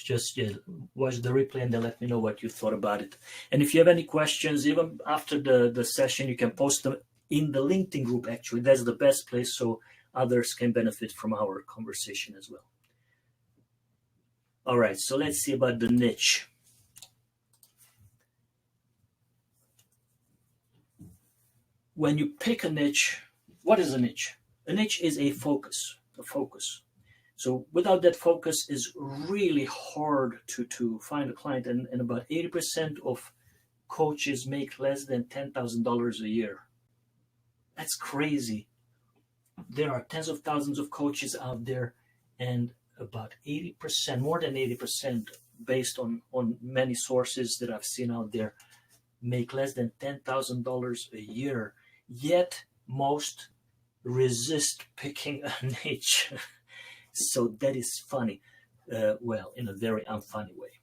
just watch the replay and then let me know what you thought about it. And if you have any questions, even after the session, you can post them in the LinkedIn group. Actually, that's the best place, so others can benefit from our conversation as well. All right, so let's see about the niche. When you pick a niche, what is a niche? A niche is a focus. So without that focus, is really hard to find a client, and about 80% of coaches make less than $10,000 a year. That's crazy. There are tens of thousands of coaches out there, and about 80%, more than 80%, based on many sources that I've seen out there, make less than $10,000 a year. Yet most resist picking a niche. So that is funny. Well, in a very unfunny way.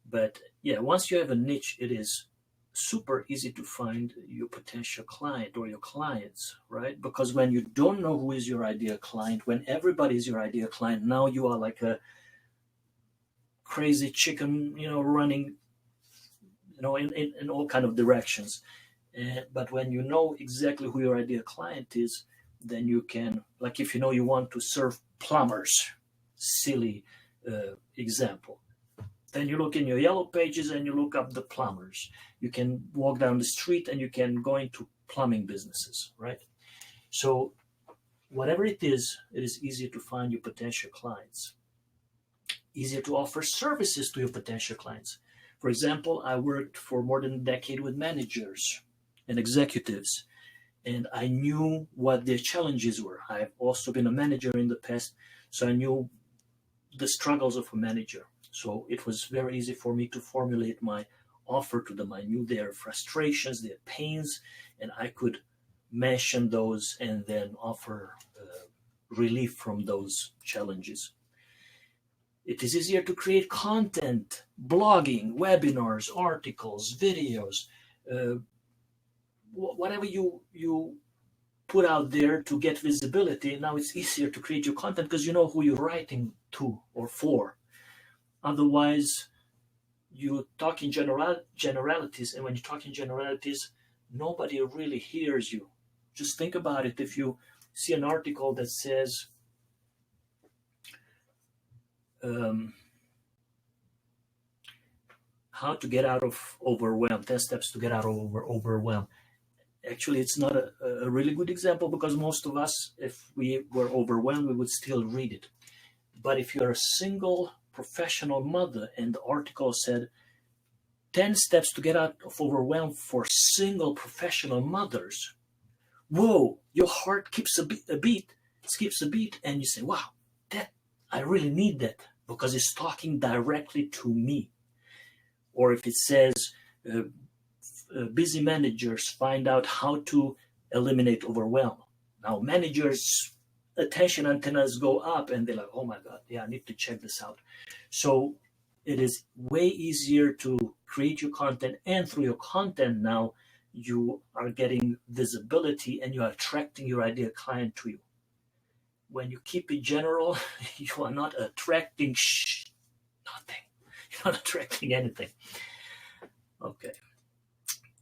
But yeah, once you have a niche, it is super easy to find your potential client or your clients, right? Because when you don't know who is your ideal client, when everybody is your ideal client, now you are like a crazy chicken, running, in all kind of directions. But when you know exactly who your ideal client is, then you can, like if you want to serve plumbers, silly example, then you look in your yellow pages and you look up the plumbers. You can walk down the street and you can go into plumbing businesses, right? So whatever it is easier to find your potential clients, easier to offer services to your potential clients. For example, I worked for more than a decade with managers and executives, and I knew what their challenges were. I've also been a manager in the past, so I knew the struggles of a manager. So it was very easy for me to formulate my offer to them. I knew their frustrations, their pains, and I could mention those and then offer relief from those challenges. It is easier to create content, blogging, webinars, articles, videos, whatever you put out there to get visibility. Now it's easier to create your content because you know who you're writing to or for. Otherwise, you talk in generalities, and when you talk in generalities, nobody really hears you. Just think about it. If you see an article that says, how to get out of overwhelm, 10 steps to get out of overwhelm. Actually, it's not a really good example, because most of us, if we were overwhelmed, we would still read it. But if you're a single professional mother and the article said 10 steps to get out of overwhelm for single professional mothers, whoa, your heart skips a beat, and you say, wow, I really need that, because it's talking directly to me. Or if it says busy managers find out how to eliminate overwhelm. Now managers' attention antennas go up and they're like, oh my God, yeah, I need to check this out. So it is way easier to create your content, and through your content now you are getting visibility and you are attracting your ideal client to you. When you keep it general, you are not attracting nothing. You're not attracting anything. Okay.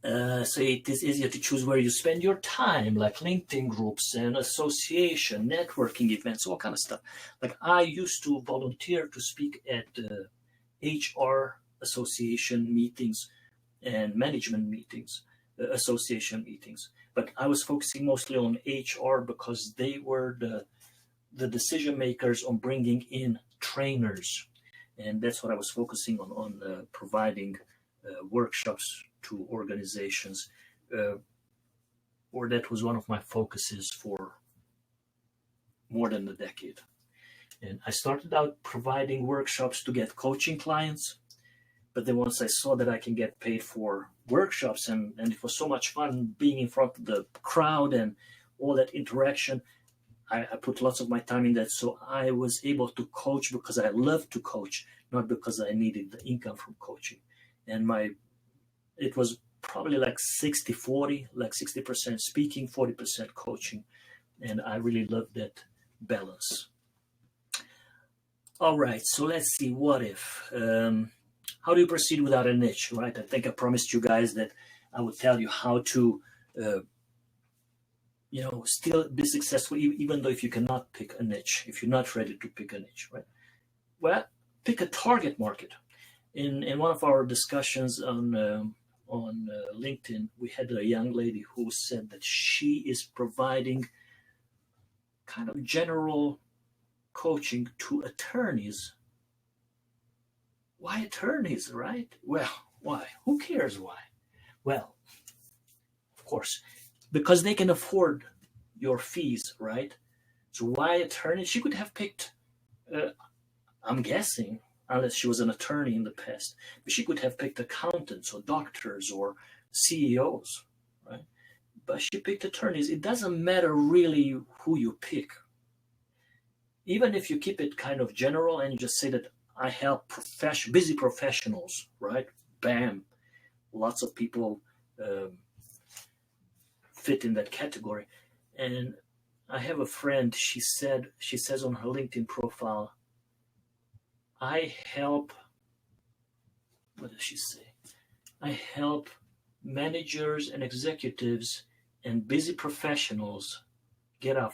So it is easier to choose where you spend your time, like LinkedIn groups and association, networking events, all kind of stuff. Like I used to volunteer to speak at HR association meetings and management meetings, association meetings. But I was focusing mostly on HR because they were the decision makers on bringing in trainers. And that's what I was focusing on providing workshops to organizations, or that was one of my focuses for more than a decade. And I started out providing workshops to get coaching clients, but then once I saw that I can get paid for workshops, and it was so much fun being in front of the crowd and all that interaction, I put lots of my time in that. So I was able to coach because I love to coach, not because I needed the income from coaching. And it was probably like 60-40, like 60% speaking, 40% coaching. And I really loved that balance. All right, so let's see. What if? How do you proceed without a niche, right? I think I promised you guys that I would tell you how to, uh, still be successful, even though if you cannot pick a niche, if you're not ready to pick a niche, right? Well, pick a target market. In one of our discussions on LinkedIn, we had a young lady who said that she is providing kind of general coaching to attorneys. Why attorneys, right? Well, why? Who cares why? Well, of course, because they can afford your fees, right? So why attorneys? She could have picked, uh, I'm guessing, unless she was an attorney in the past, but she could have picked accountants or doctors or CEOs, right? But she picked attorneys. It doesn't matter really who you pick. Even if you keep it kind of general and you just say that I help busy professionals, right? Bam, lots of people um, fit in that category. And I have a friend. She says on her LinkedIn profile, I help. What does she say? I help managers and executives and busy professionals get out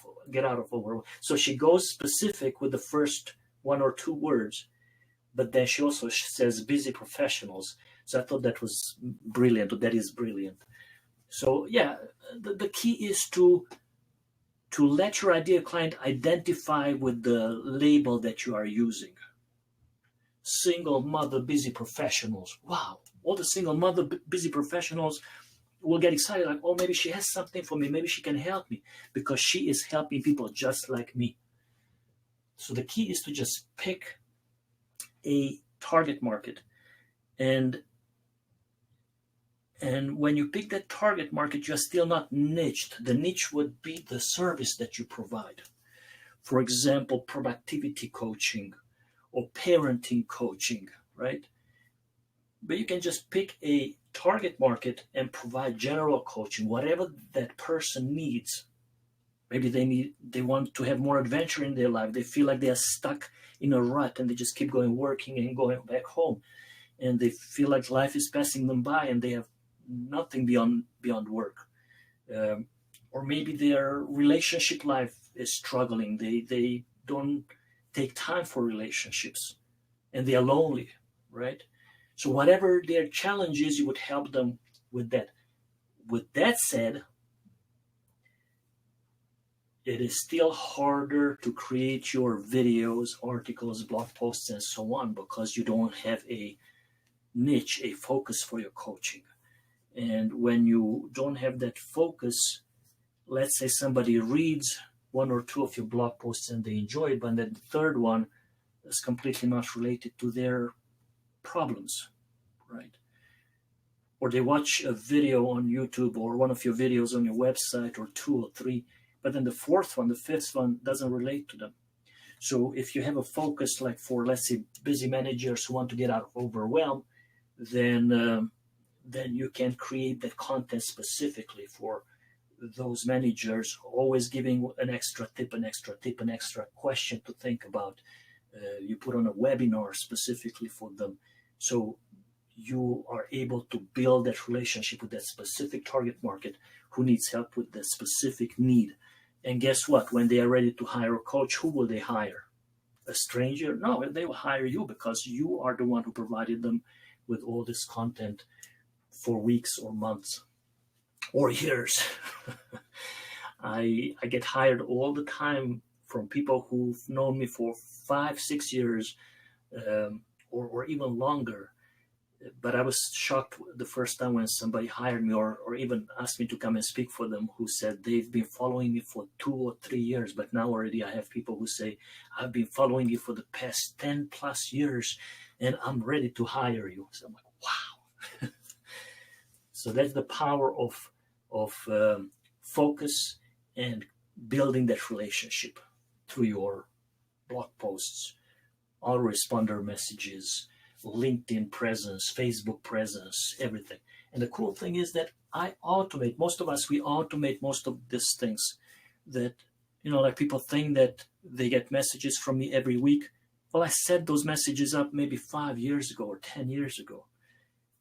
of overwhelm. So she goes specific with the first one or two words, but then she also says busy professionals. So I thought that was brilliant, or that is brilliant. So yeah, the key is to let your ideal client identify with the label that you are using. Single mother busy professionals. Wow, all the single mother busy professionals will get excited, like, oh, maybe she has something for me, maybe she can help me, because she is helping people just like me. So the key is to just pick a target market, and when you pick that target market, you're still not niched. The niche would be the service that you provide. For example, productivity coaching or parenting coaching, right? But you can just pick a target market and provide general coaching, whatever that person needs. Maybe they want to have more adventure in their life. They feel like they are stuck in a rut and they just keep going working and going back home, and they feel like life is passing them by and they have nothing beyond work. Or maybe their relationship life is struggling. They don't take time for relationships and they are lonely, right? So whatever their challenge is, you would help them with that. With that said, it is still harder to create your videos, articles, blog posts, and so on, because you don't have a niche, a focus for your coaching. And when you don't have that focus, let's say somebody reads one or two of your blog posts and they enjoy it, but then the third one is completely not related to their problems, right? Or they watch a video on YouTube or one of your videos on your website, or two or three, but then the fourth one, the fifth one doesn't relate to them. So if you have a focus, like for, let's say, busy managers who want to get out of overwhelm, then you can create that content specifically for those managers, always giving an extra tip, an extra question to think about. You put on a webinar specifically for them. So you are able to build that relationship with that specific target market who needs help with that specific need. And guess what? When they are ready to hire a coach, who will they hire? A stranger? No, they will hire you, because you are the one who provided them with all this content for weeks or months or years. I get hired all the time from people who've known me for 5-6 years, or even longer. But I was shocked the first time when somebody hired me, or even asked me to come and speak for them, who said they've been following me for 2 or 3 years. But now already I have people who say, I've been following you for the past 10 plus years and I'm ready to hire you. So I'm like, wow. So that's the power of focus and building that relationship through your blog posts, autoresponder messages, LinkedIn presence, Facebook presence, everything. And the cool thing is that I automate. Most of us, we automate most of these things that, like people think that they get messages from me every week. Well, I set those messages up maybe 5 years ago or 10 years ago,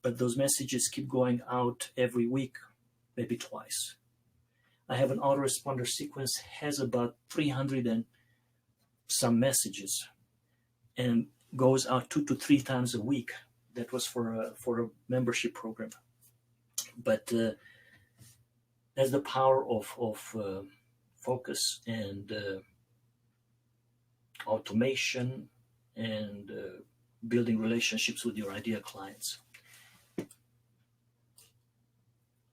but those messages keep going out every week, maybe twice. I have an autoresponder sequence, has about 300 and some messages, and goes out 2 to 3 times a week. That was for a membership program. But that's the power of focus and automation and building relationships with your ideal clients.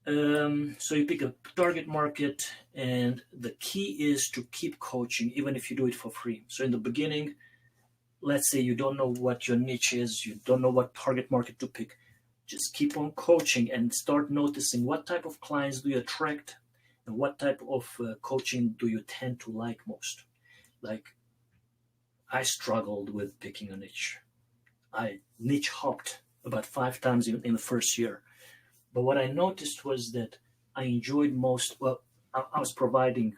So you pick a target market, and the key is to keep coaching even if you do it for free. So in the beginning, let's say you don't know what your niche is, you don't know what target market to pick, just keep on coaching and start noticing what type of clients do you attract and what type of coaching do you tend to like most. Like, I struggled with picking a niche. I niche hopped about 5 times in the first year. But what I noticed was that I enjoyed most, well, I was providing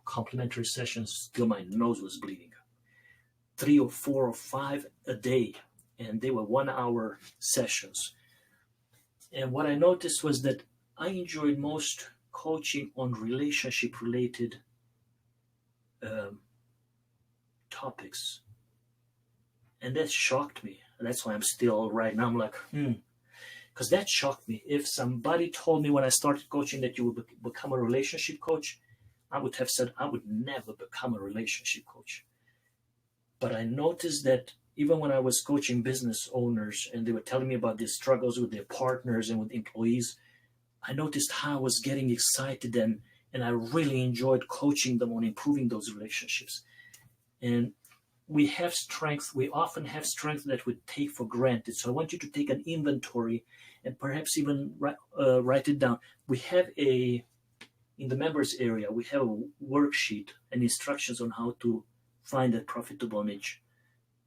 complimentary sessions till my nose was bleeding. 3 or 4 or 5 a day, and they were 1-hour sessions. And what I noticed was that I enjoyed most coaching on relationship-related topics. And that shocked me. And that's why I'm still right now, I'm like, because that shocked me. If somebody told me when I started coaching that you would become a relationship coach, I would have said I would never become a relationship coach. But I noticed that even when I was coaching business owners and they were telling me about their struggles with their partners and with employees, I noticed how I was getting excited and I really enjoyed coaching them on improving those relationships. And we have strength, we often have strength that we take for granted. So I want you to take an inventory and perhaps even write it down. We have in the members area, we have a worksheet and instructions on how to find a profitable niche.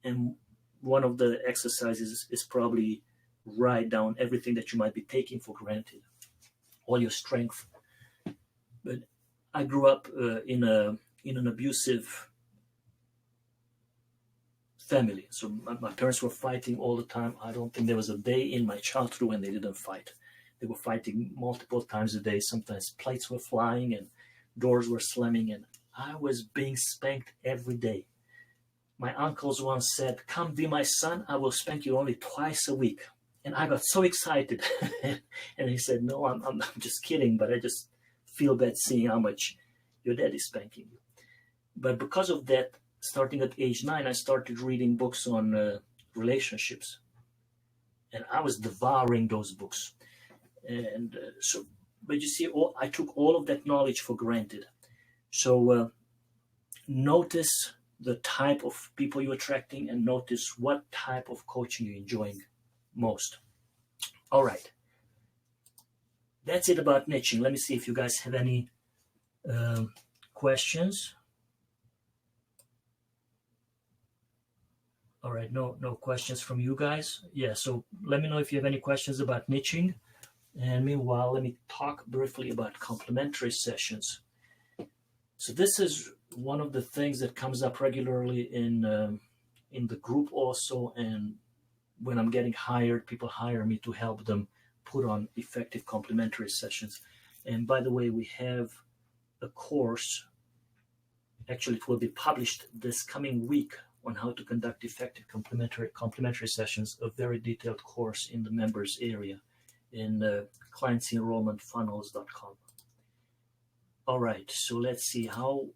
And one of the exercises is probably write down everything that you might be taking for granted, all your strength. But I grew up in an abusive family. So my parents were fighting all the time. I don't think there was a day in my childhood when they didn't fight. They were fighting multiple times a day. Sometimes plates were flying and doors were slamming, and I was being spanked every day. My uncles once said, "Come be my son, I will spank you only twice a week." And I got so excited. And he said, "No, I'm just kidding, but I just feel bad seeing how much your dad is spanking you." But because of that, starting at age 9, I started reading books on relationships. And I was devouring those books. And but you see, I took all of that knowledge for granted. So notice the type of people you're attracting and notice what type of coaching you're enjoying most. All right. That's it about niching. Let me see if you guys have any questions. All right, no questions from you guys. Yeah, so let me know if you have any questions about niching. And meanwhile, let me talk briefly about complimentary sessions. So this is one of the things that comes up regularly in the group also, and when I'm getting hired, people hire me to help them put on effective complimentary sessions. And by the way, we have a course, actually it will be published this coming week, on how to conduct effective complimentary sessions, a very detailed course in the members area in clientsenrollmentfunnels.com. All right, so let's see, how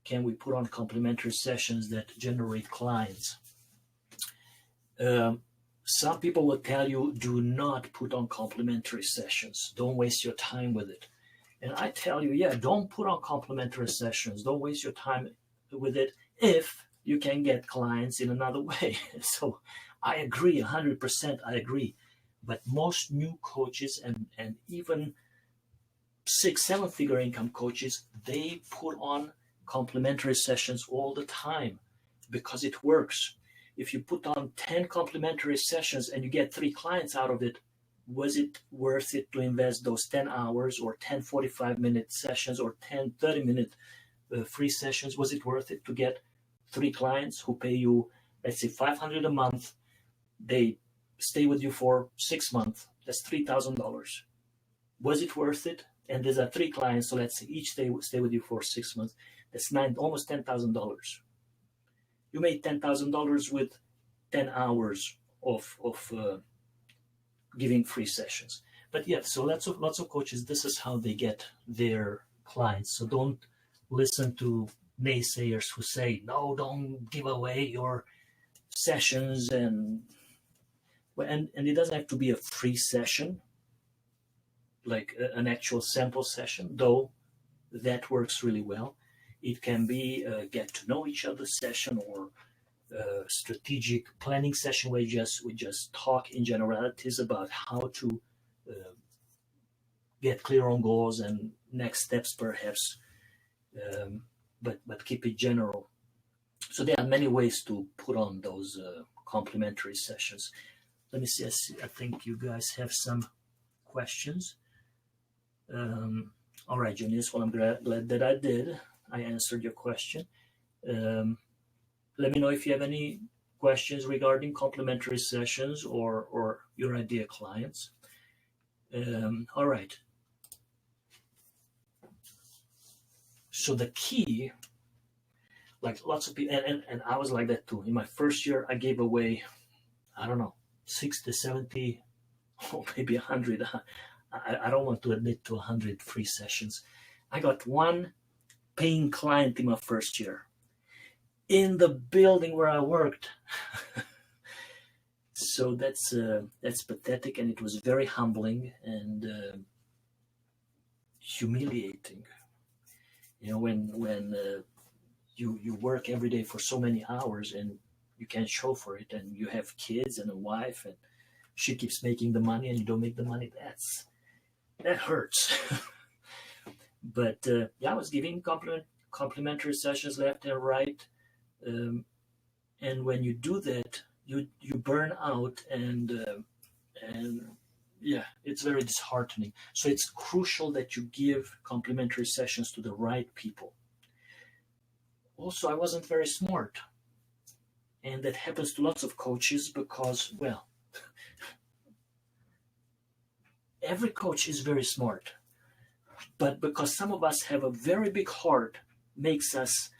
can we put on complimentary sessions that generate clients? Some people will tell you, do not put on complimentary sessions. Don't waste your time with it. And I tell you, yeah, don't put on complimentary sessions. Don't waste your time with it if you can get clients in another way. So I agree, 100%, I agree. But most new coaches and even 6-7-figure income coaches, they put on complimentary sessions all the time because it works. If you put on 10 complimentary sessions and you get 3 clients out of it, was it worth it to invest those 10 hours or 10 45-minute sessions or 10 30-minute free sessions? Was it worth it to get 3 clients who pay you let's say $500 a month, they stay with you for 6 months, that's $3,000. Was it worth it? And there's 3 clients, so let's say each stay with you for 6 months. That's almost $10,000. You made $10,000 with 10 hours of giving free sessions. But yeah, so lots of coaches, this is how they get their clients. So don't listen to naysayers who say, no, don't give away your sessions, and it doesn't have to be a free session, like an actual sample session, though that works really well. It can be a get to know each other session, or a strategic planning session where we just talk in generalities about how to get clear on goals and next steps perhaps, but keep it general. So there are many ways to put on those complimentary sessions. Let me see. I think you guys have some questions. All right, Junius. Well, I'm glad that I did. I answered your question. Let me know if you have any questions regarding complimentary sessions or your ideal clients. All right. So the key, like lots of people, and I was like that too. In my first year, I gave away, I don't know, 60, 70, or maybe 100. I don't want to admit to 100 free sessions. I got one paying client in my first year in the building where I worked. So that's pathetic, and it was very humbling and humiliating. You know, when you work every day for so many hours and you can't show for it, and you have kids and a wife, and she keeps making the money and you don't make the money. That hurts. But yeah, I was giving complimentary sessions left and right, and when you do that, you burn out, and yeah, it's very disheartening. So it's crucial that you give complimentary sessions to the right people. Also, I wasn't very smart, and that happens to lots of coaches because, well, every coach is very smart, but because some of us have a very big heart, makes us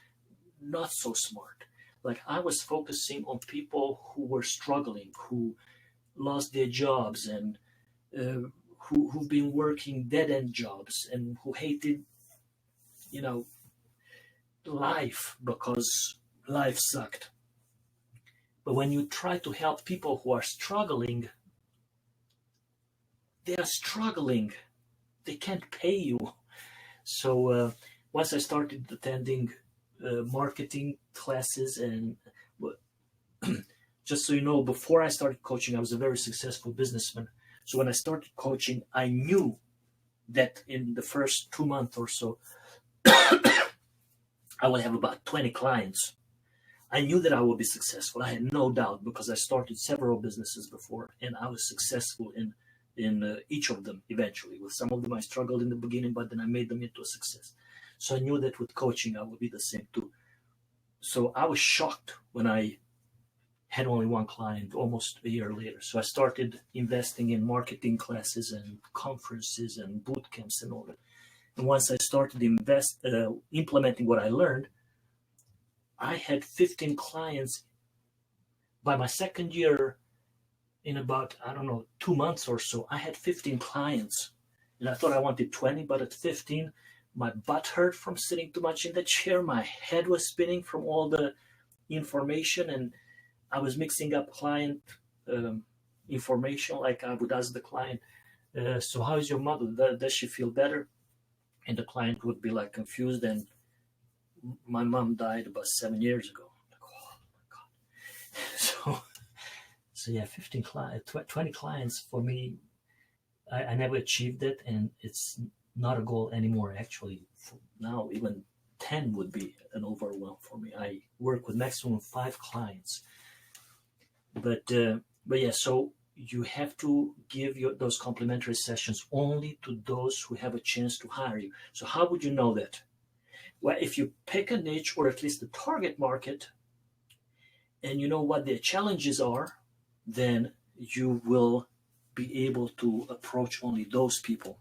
not so smart. Like, I was focusing on people who were struggling, who lost their jobs, and who've been working dead-end jobs, and who hated, life because life sucked. But when you try to help people who are struggling, they are struggling. They can't pay you. So once I started attending marketing classes, and just so you know, before I started coaching, I was a very successful businessman. So when I started coaching, I knew that in the first 2 months or so, I will have about 20 clients. I knew that I would be successful. I had no doubt, because I started several businesses before, and I was successful in each of them eventually. With some of them I struggled in the beginning, but then I made them into a success. So I knew that with coaching I would be the same too. So I was shocked when I had only one client almost a year later. So I started investing in marketing classes and conferences and boot camps and all that. And once I started implementing what I learned, I had 15 clients. By my second year, in about, 2 months or so, I had 15 clients. And I thought I wanted 20, but at 15, my butt hurt from sitting too much in the chair. My head was spinning from all the information, and I was mixing up client information. Like, I would ask the client, so how is your mother? Does she feel better? And the client would be like confused, and my mom died about 7 years ago. Like, oh my God. So yeah, 20 clients for me, I never achieved it, and it's not a goal anymore. Actually, now even 10 would be an overwhelm for me. I work with maximum 5 clients. But yeah, so you have to give those complimentary sessions only to those who have a chance to hire you. So how would you know that? Well, if you pick a niche, or at least the target market, and you know what their challenges are, then you will be able to approach only those people.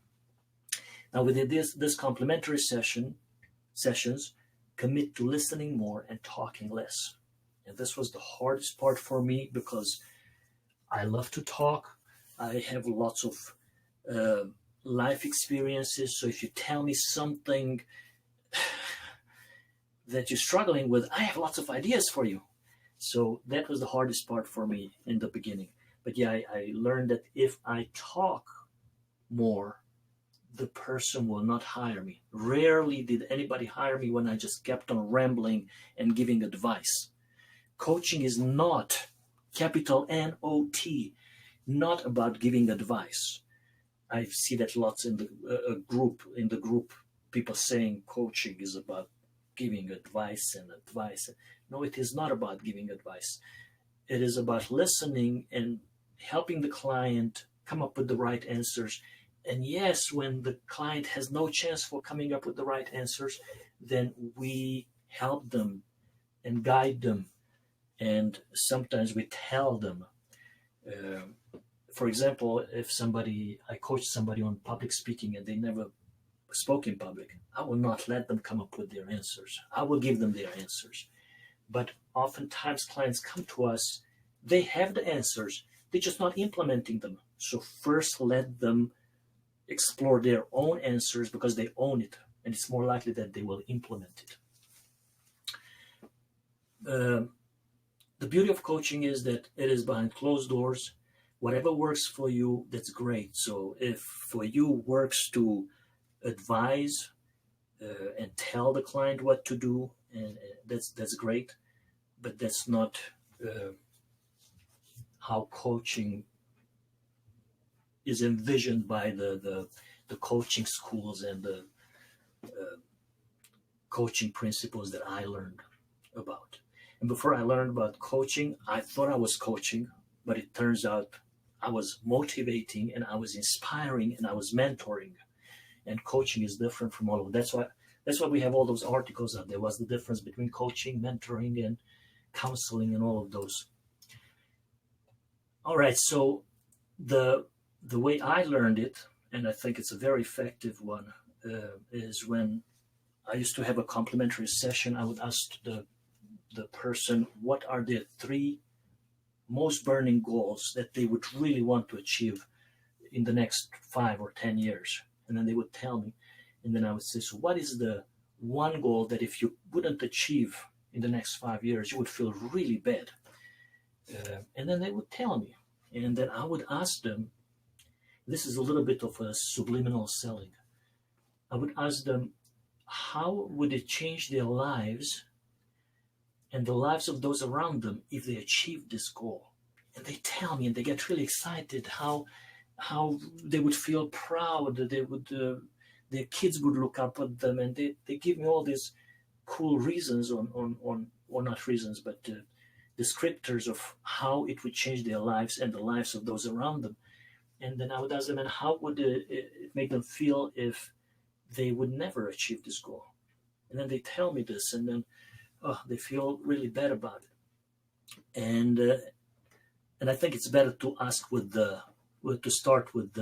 Now, within this complementary sessions, commit to listening more and talking less. And this was the hardest part for me because I love to talk. I have lots of uh, life experiences. So if you tell me something that you're struggling with, I have lots of ideas for you. So that was the hardest part for me in the beginning. But yeah, I learned that if I talk more, the person will not hire me. Rarely did anybody hire me when I just kept on rambling and giving advice. Coaching is not, capital N-O-T, not about giving advice. I see that lots in the group, people saying coaching is about giving advice and advice. No, it is not about giving advice. It is about listening and helping the client come up with the right answers. And yes, when the client has no chance for coming up with the right answers, then we help them and guide them. And sometimes we tell them. For example, if I coach somebody on public speaking and they never spoke in public, I will not let them come up with their answers. I will give them their answers. But oftentimes clients come to us, they have the answers, they're just not implementing them. So first let them explore their own answers because they own it, and it's more likely that they will implement it. The beauty of coaching is that it is behind closed doors. Whatever works for you, that's great. So if for you works to advise and tell the client what to do, and that's great, but that's not how coaching is envisioned by the coaching schools and the coaching principles that I learned about. And before I learned about coaching, I thought I was coaching, but it turns out I was motivating and I was inspiring and I was mentoring. And coaching is different from all of that. That's why we have all those articles out there. What's the difference between coaching, mentoring, and counseling and all of those? All right, so the way I learned it, and I think it's a very effective one, is when I used to have a complimentary session. I would ask the person what are their 3 most burning goals that they would really want to achieve in the next 5 or 10 years. And then they would tell me. And then I would say, so what is the one goal that if you wouldn't achieve in the next 5 years, you would feel really bad? And then they would tell me. And then I would ask them, this is a little bit of a subliminal selling. I would ask them, how would it change their lives and the lives of those around them if they achieved this goal? And they tell me, and they get really excited how they would feel proud, that they would, their kids would look up at them, and they give me all these cool reasons or not reasons, but descriptors of how it would change their lives and the lives of those around them. And then I would ask them, and how would it make them feel if they would never achieve this goal? And then they tell me this, and then they feel really bad about it. And I think it's better to ask to start with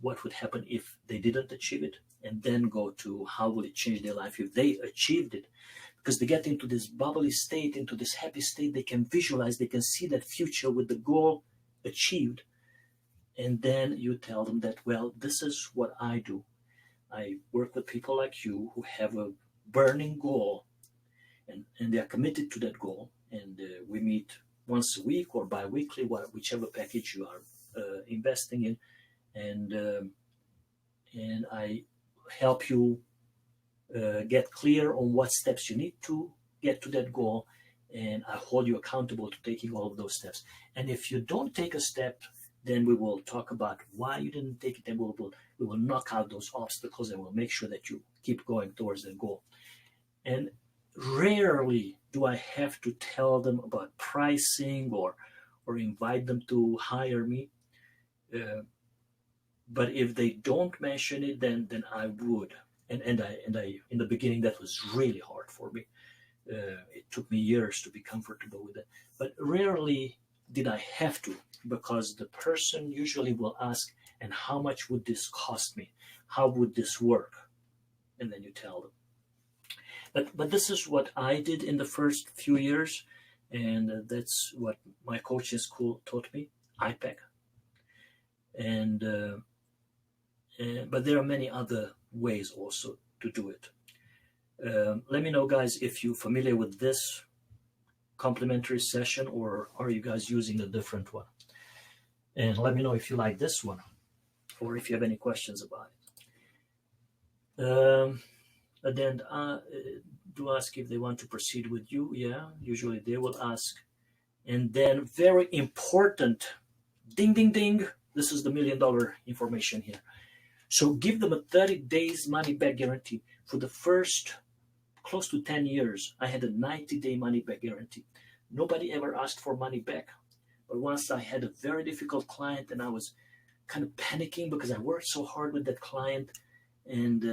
what would happen if they didn't achieve it, and then go to how will it change their life if they achieved it. Because they get into this bubbly state, into this happy state, they can visualize, they can see that future with the goal achieved. And then you tell them that, well, this is what I do. I work with people like you who have a burning goal, and they are committed to that goal. And we meet once a week or bi-weekly, whichever package you are investing in. And I help you get clear on what steps you need to get to that goal. And I hold you accountable to taking all of those steps. And if you don't take a step, then we will talk about why you didn't take it, and we will knock out those obstacles, and we'll make sure that you keep going towards that goal. And rarely do I have to tell them about pricing or invite them to hire me. But if they don't mention it, then I would. And I in the beginning that was really hard for me. It took me years to be comfortable with it, but rarely did I have to, because the person usually will ask, and how much would this cost me? How would this work? And then you tell them. But this is what I did in the first few years, and that's what my coaching school taught me, IPEC. But there are many other ways also to do it. Let me know, guys, if you're familiar with this complimentary session, or are you guys using a different one? And let me know if you like this one, or if you have any questions about it. And then do ask if they want to proceed with you. Yeah, usually they will ask. And then very important, ding, ding, ding. This is the $1 million information here. So give them a 30 days money back guarantee. For the first close to 10 years, I had a 90-day money back guarantee. Nobody ever asked for money back. But once I had a very difficult client, and I was kind of panicking because I worked so hard with that client, and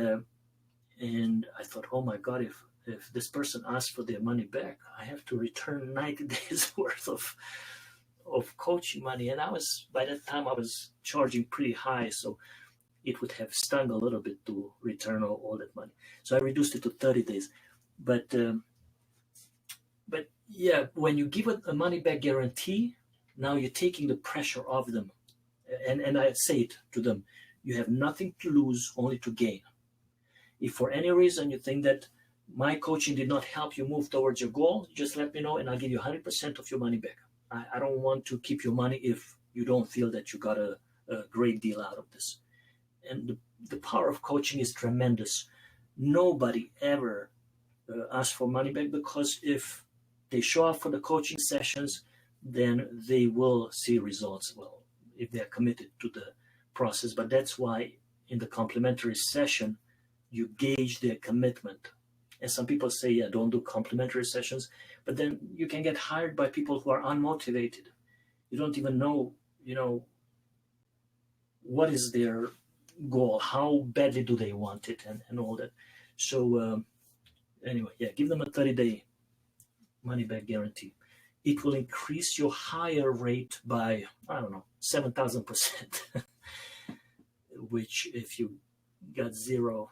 I thought, oh my God, if this person asks for their money back, I have to return 90 days worth of coaching money. And by that time I was charging pretty high, so it would have stung a little bit to return all that money. So I reduced it to 30 days. But yeah, when you give a money back guarantee, now you're taking the pressure off them. And I say it to them, you have nothing to lose, only to gain. If for any reason you think that my coaching did not help you move towards your goal, just let me know and I'll give you 100% of your money back. I don't want to keep your money if you don't feel that you got a great deal out of this. And the power of coaching is tremendous. Nobody ever asks for money back, because if they show up for the coaching sessions, then they will see results. Well, if they're committed to the process. But that's why in the complimentary session, you gauge their commitment. And some people say, yeah, don't do complimentary sessions, but then you can get hired by people who are unmotivated. You don't even know, what is their goal, how badly do they want it, and all that. So anyway, yeah, give them a 30-day money back guarantee. It will increase your hire rate by, 7,000%, which if you got 0%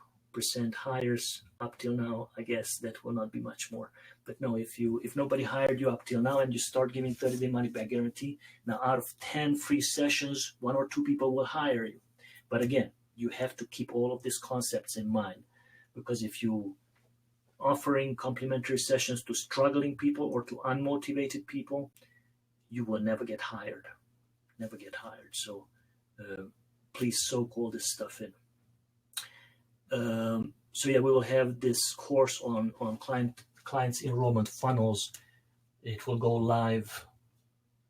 hires up till now, I guess that will not be much more. But no, if nobody hired you up till now and you start giving 30-day money back guarantee, now out of 10 free sessions, 1 or 2 people will hire you. But again, you have to keep all of these concepts in mind, because if you offering complimentary sessions to struggling people or to unmotivated people, you will never get hired. So please soak all this stuff in. So yeah, we will have this course on clients enrollment funnels. It will go live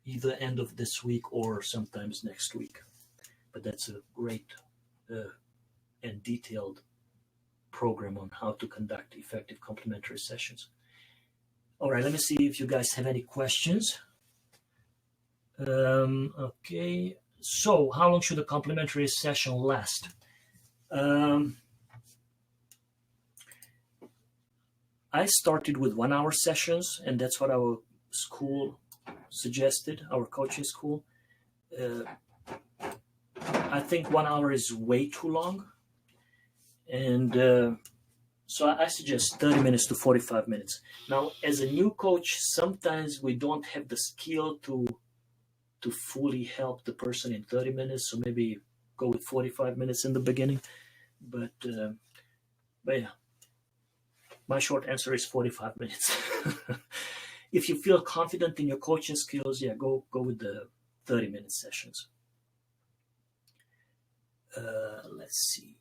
either end of this week or sometimes next week. But that's a great and detailed program on how to conduct effective complimentary sessions. All right, let me see if you guys have any questions. Okay, so how long should a complimentary session last? I started with 1-hour sessions, and that's what our school suggested, our coaching school. I think 1 hour is way too long. And so I suggest 30 minutes to 45 minutes. Now, as a new coach, sometimes we don't have the skill to fully help the person in 30 minutes. So maybe go with 45 minutes in the beginning. But yeah, my short answer is 45 minutes. If you feel confident in your coaching skills, yeah, go with the 30-minute sessions. Let's see.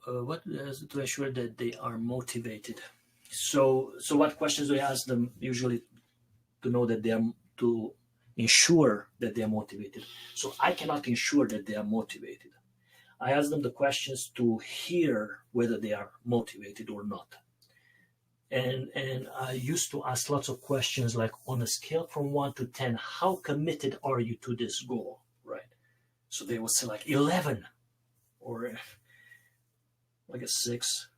What to ensure that they are motivated? So what questions do I ask them usually to know that they are, to ensure that they are motivated? So I cannot ensure that they are motivated. I ask them the questions to hear whether they are motivated or not. And I used to ask lots of questions like, on a scale from 1 to 10, how committed are you to this goal, right? So they will say like 11 or like a 6.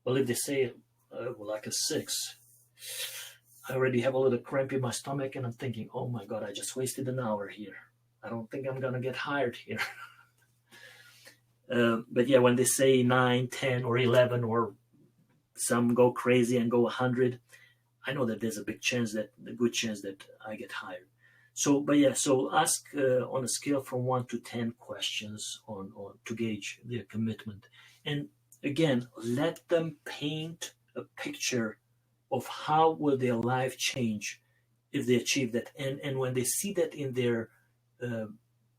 Well, if they say like a 6, I already have a little cramp in my stomach and I'm thinking, oh my God, I just wasted an hour here. I don't think I'm going to get hired here. But yeah, when they say 9, 10, or 11, or some go crazy and go 100, I know that there's a good chance that I get hired. So, but yeah, so ask on a scale from 1 to 10 questions on to gauge their commitment. And again, let them paint a picture of how will their life change if they achieve that. And when they see that in their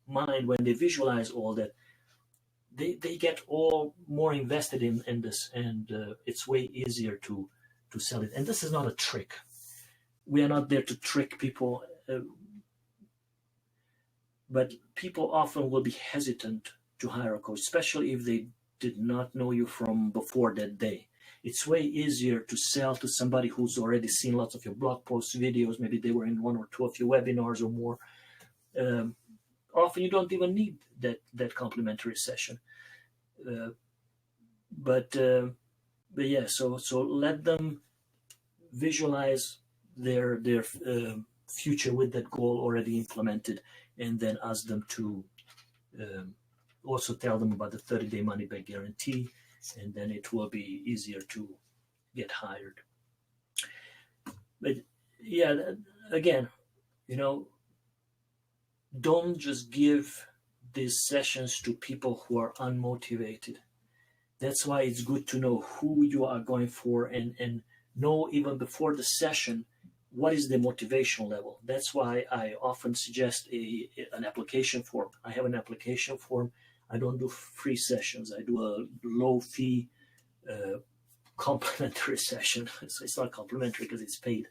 mind, when they visualize all that, they get all more invested in this, and it's way easier to sell it. And this is not a trick. We are not there to trick people, but people often will be hesitant to hire a coach, especially if they did not know you from before that day. It's way easier to sell to somebody who's already seen lots of your blog posts, videos. Maybe they were in 1 or 2 of your webinars or more. Often you don't even need that complimentary session. But yeah, so let them visualize their future with that goal already implemented, and then ask them to also tell them about the 30-day money-back guarantee, and then it will be easier to get hired. But yeah, again, don't just give these sessions to people who are unmotivated. That's why it's good to know who you are going for, and know even before the session what is the motivation level. That's why I often suggest an application form. I have an application form. I don't do free sessions. I do a low fee complimentary session. So it's not complimentary because it's paid,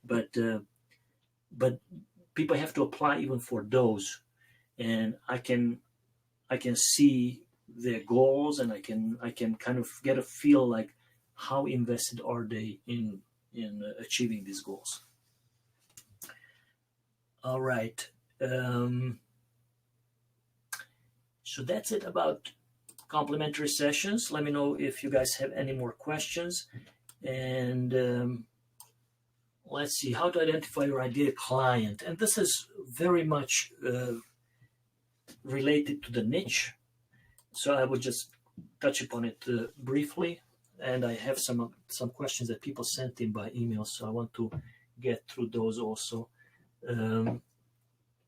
but people have to apply even for those, and I can see their goals, and I can kind of get a feel like how invested are they in achieving these goals. All right. So that's it about complimentary sessions. Let me know if you guys have any more questions. And let's see, how to identify your ideal client. And this is very much related to the niche. So I would just touch upon it briefly. And I have some questions that people sent in by email, so I want to get through those also.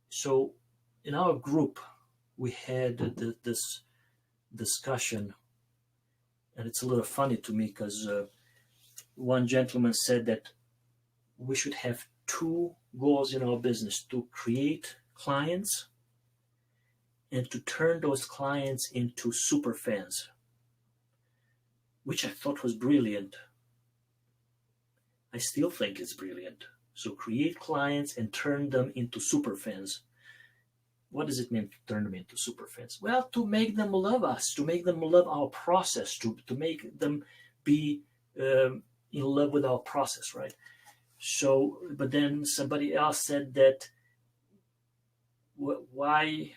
So in our group, we had this discussion, and it's a little funny to me because one gentleman said that we should have 2 goals in our business: to create clients and to turn those clients into super fans, which I thought was brilliant. I still think it's brilliant. So create clients and turn them into super fans. What does it mean to turn them into super fans? Well, to make them love us, to make them love our process, to make them be in love with our process, right? So, but then somebody else said that why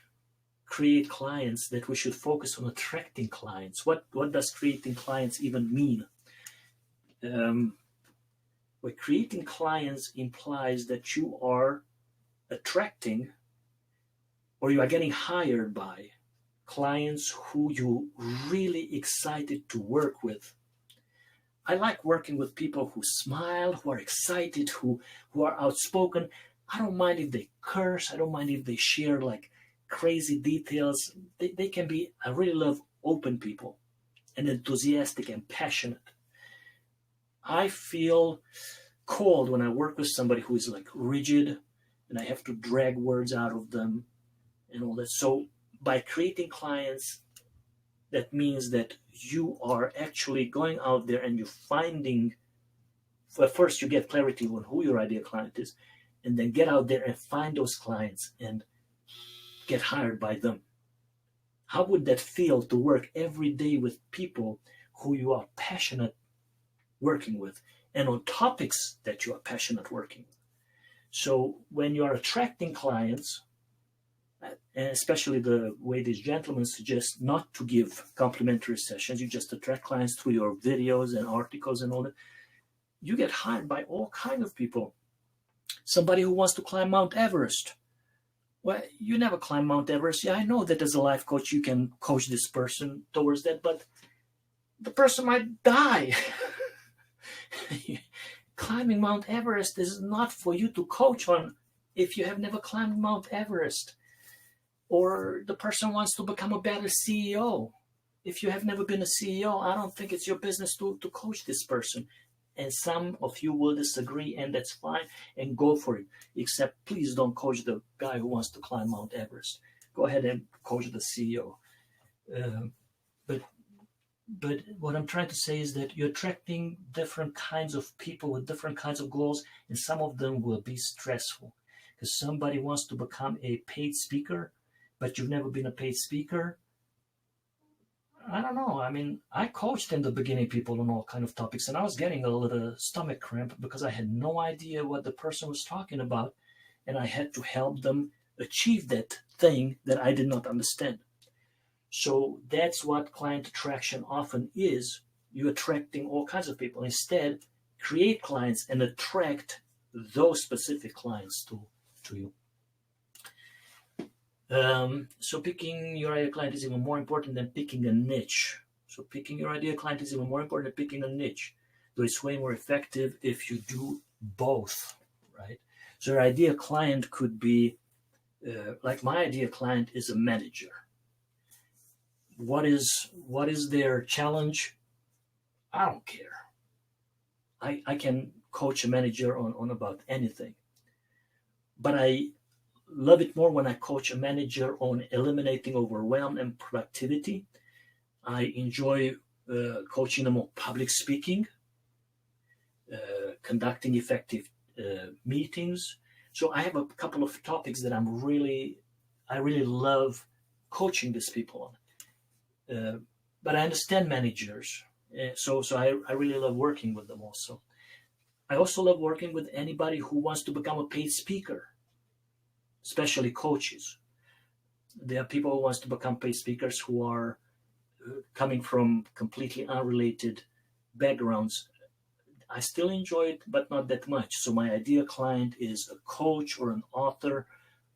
create clients, that we should focus on attracting clients. What does creating clients even mean? Well, creating clients implies that you are attracting, or you are getting hired by, clients who you really excited to work with. I like working with people who smile, who are excited, who are outspoken. I don't mind if they curse. I don't mind if they share like crazy details. They can be, I really love open people and enthusiastic and passionate. I feel cold when I work with somebody who is like rigid and I have to drag words out of them and all that. So by creating clients, that means that you are actually going out there and you're finding, well, first you get clarity on who your ideal client is, and then get out there and find those clients and get hired by them. How would that feel to work every day with people who you are passionate working with and on topics that you are passionate working with? So when you are attracting clients, and especially the way these gentlemen suggest not to give complimentary sessions. You just attract clients through your videos and articles and all that. You get hired by all kinds of people. Somebody who wants to climb Mount Everest. Well, you never climb Mount Everest. Yeah, I know that as a life coach, you can coach this person towards that, but the person might die. Climbing Mount Everest is not for you to coach on if you have never climbed Mount Everest. Or the person wants to become a better CEO. If you have never been a CEO, I don't think it's your business to coach this person. And some of you will disagree, and that's fine, and go for it. Except please don't coach the guy who wants to climb Mount Everest. Go ahead and coach the CEO. But what I'm trying to say is that you're attracting different kinds of people with different kinds of goals, and some of them will be stressful. Because somebody wants to become a paid speaker, but you've never been a paid speaker. I don't know. I mean, I coached in the beginning people on all kind of topics, and I was getting a little stomach cramp because I had no idea what the person was talking about, and I had to help them achieve that thing that I did not understand. So that's what client attraction often is. You're attracting all kinds of people. Instead, create clients and attract those specific clients to you. So picking your ideal client is even more important than picking a niche. So picking your ideal client is even more important than picking a niche. Though it's way more effective if you do both, right? So your ideal client could be, like my ideal client is a manager. What is their challenge? I don't care. I can coach a manager on about anything. But I love it more when I coach a manager on eliminating overwhelm and productivity. I enjoy coaching them on public speaking, conducting effective meetings. So I have a couple of topics that I really love coaching these people on. But I understand managers, so I really love working with them also. I also love working with anybody who wants to become a paid speaker, especially coaches. There are people who want to become paid speakers who are coming from completely unrelated backgrounds. I still enjoy it, but not that much. So my ideal client is a coach or an author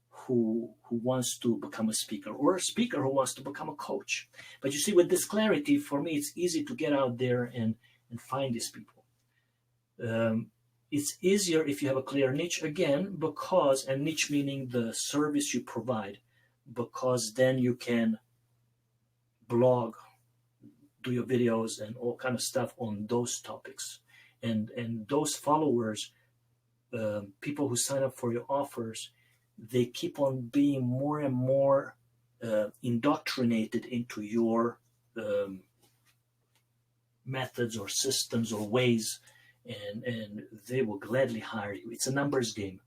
who wants to become a speaker, or a speaker who wants to become a coach. But you see, with this clarity, for me, it's easy to get out there and find these people. It's easier if you have a clear niche, again, because, and niche meaning the service you provide, because then you can blog, do your videos and all kind of stuff on those topics. And those followers, people who sign up for your offers, they keep on being more and more indoctrinated into your methods or systems or ways, and they will gladly hire you. It's a numbers game.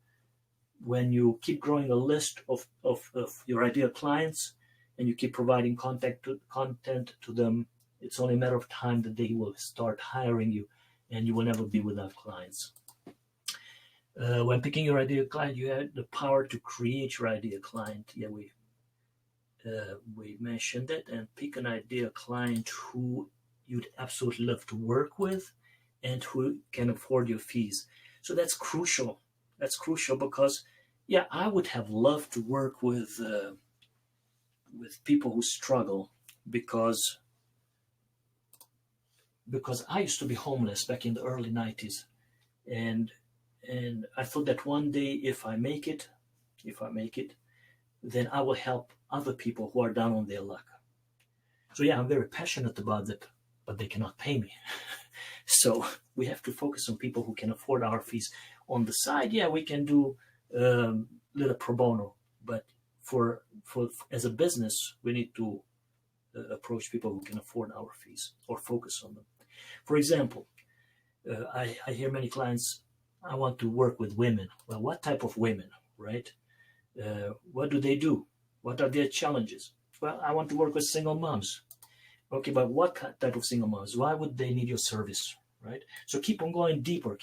When you keep growing a list of your ideal clients and you keep providing content to them, it's only a matter of time that they will start hiring you, and you will never be without clients. When picking your ideal client, you have the power to create your ideal client. Yeah, we mentioned that. And pick an ideal client who you'd absolutely love to work with and who can afford your fees. So that's crucial. That's crucial because, yeah, I would have loved to work with people who struggle because I used to be homeless back in the early 90s. And I thought that one day, if I make it, then I will help other people who are down on their luck. So yeah, I'm very passionate about it, but they cannot pay me. So we have to focus on people who can afford our fees. On the side, yeah, we can do little pro bono, but for as a business, we need to approach people who can afford our fees or focus on them. For example, I hear many clients, I want to work with women. Well, what type of women, right? What do they do? What are their challenges? Well, I want to work with single moms. Okay, but what type of single moms? Why would they need your service, right? So keep on going deeper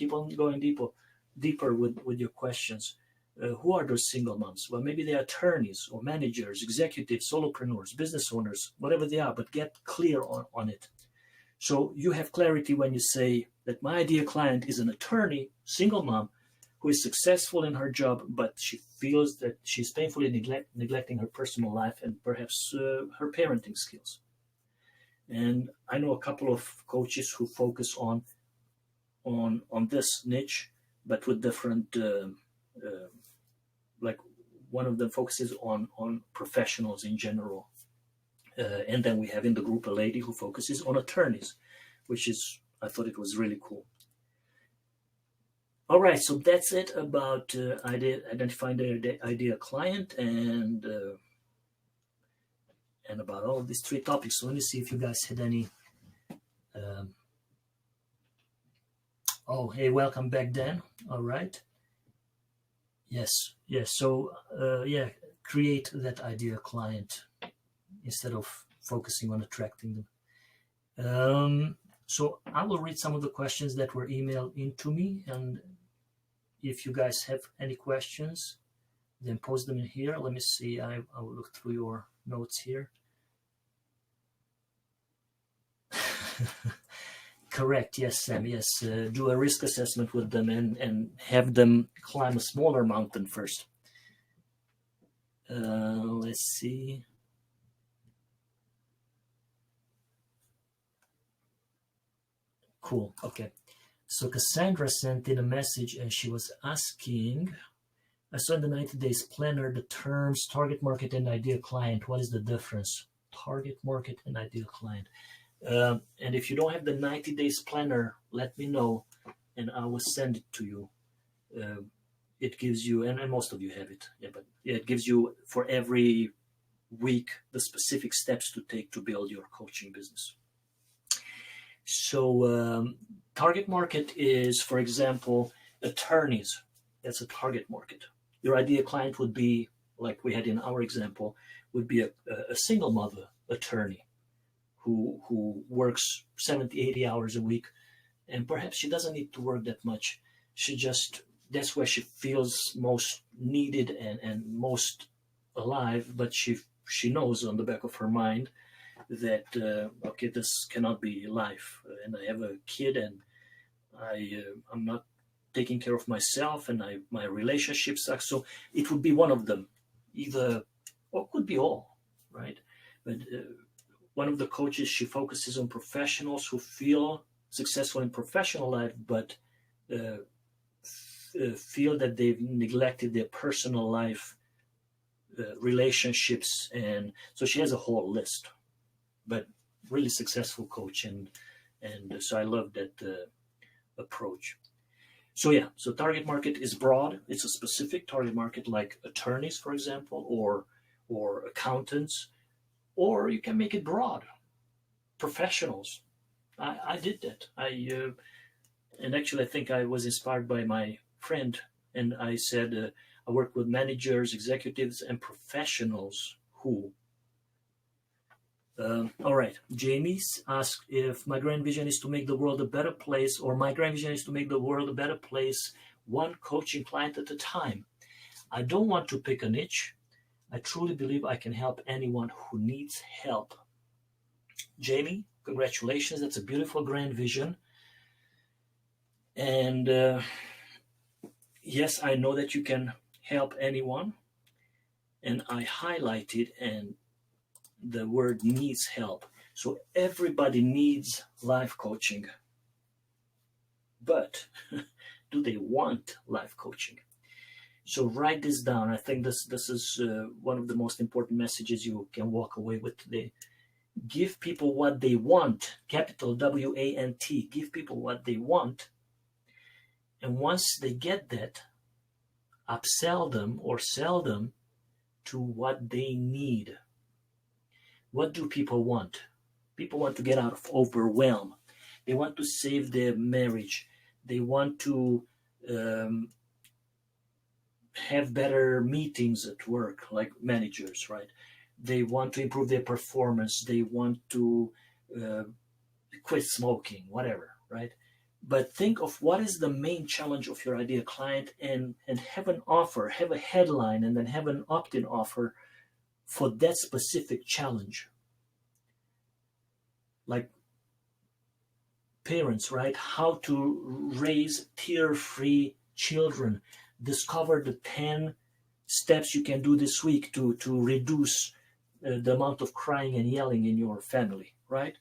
with your questions. Who are those single moms? Well, maybe they're attorneys or managers, executives, solopreneurs, business owners, whatever they are, but get clear on it. So you have clarity when you say that my ideal client is an attorney, single mom, who is successful in her job, but she feels that she's painfully neglecting her personal life and perhaps her parenting skills. And I know a couple of coaches who focus on this niche, but with different, like one of them focuses on professionals in general. And then we have in the group a lady who focuses on attorneys, which is, I thought it was really cool. All right, so that's it about identifying the ideal client and about all of these 3 topics. So let me see if you guys had any. Oh, hey, welcome back, Dan. All right. Yes. So create that ideal client instead of focusing on attracting them. So I will read some of the questions that were emailed into me, and if you guys have any questions, then post them in here. Let me see. I will look through your notes here. Correct. Yes, Sam. Yes. Do a risk assessment with them and have them climb a smaller mountain first. Let's see. Cool. Okay. So Cassandra sent in a message and she was asking, I saw in the 90 days planner the terms target market and ideal client. What is the difference? Target market and ideal client. And if you don't have the 90 days planner, let me know and I will send it to you. It gives you, and most of you have it, but it gives you for every week the specific steps to take to build your coaching business. So target market is, for example, attorneys. That's a target market. Your ideal client would be, like we had in our example, would be a single mother attorney who works 70, 80 hours a week. And perhaps she doesn't need to work that much. That's where she feels most needed and most alive. But she knows on the back of her mind that, okay, this cannot be life. And I have a kid and I'm not taking care of myself and my relationship sucks. So it would be one of them, either, or could be all, right? But one of the coaches, she focuses on professionals who feel successful in professional life, but feel that they've neglected their personal life, relationships. And so she has a whole list, but really successful coach. And so I love that approach. So yeah, so target market is broad. It's a specific target market like attorneys, for example, or accountants, or you can make it broad. Professionals. I did that. And actually I think I was inspired by my friend, and I said I work with managers, executives, and professionals who. All right. Jamie asked if my grand vision is to make the world a better place, or my grand vision is to make the world a better place, one coaching client at a time. I don't want to pick a niche. I truly believe I can help anyone who needs help. Jamie, congratulations. That's a beautiful grand vision. And yes, I know that you can help anyone. And I highlighted and the word needs help. So everybody needs life coaching. But do they want life coaching? So write this down. I think this is one of the most important messages you can walk away with today. Give people what they want, capital W-A-N-T. Give people what they want. And once they get that, upsell them or sell them to what they need. What do people want? People want to get out of overwhelm. They want to save their marriage. They want to have better meetings at work, like managers, right? They want to improve their performance. They want to quit smoking, whatever, right? But think of what is the main challenge of your ideal client, and have an offer, have a headline, and then have an opt-in offer for that specific challenge. Like parents, right? How to raise tear-free children. Discover the 10 steps you can do this week to reduce the amount of crying and yelling in your family, right?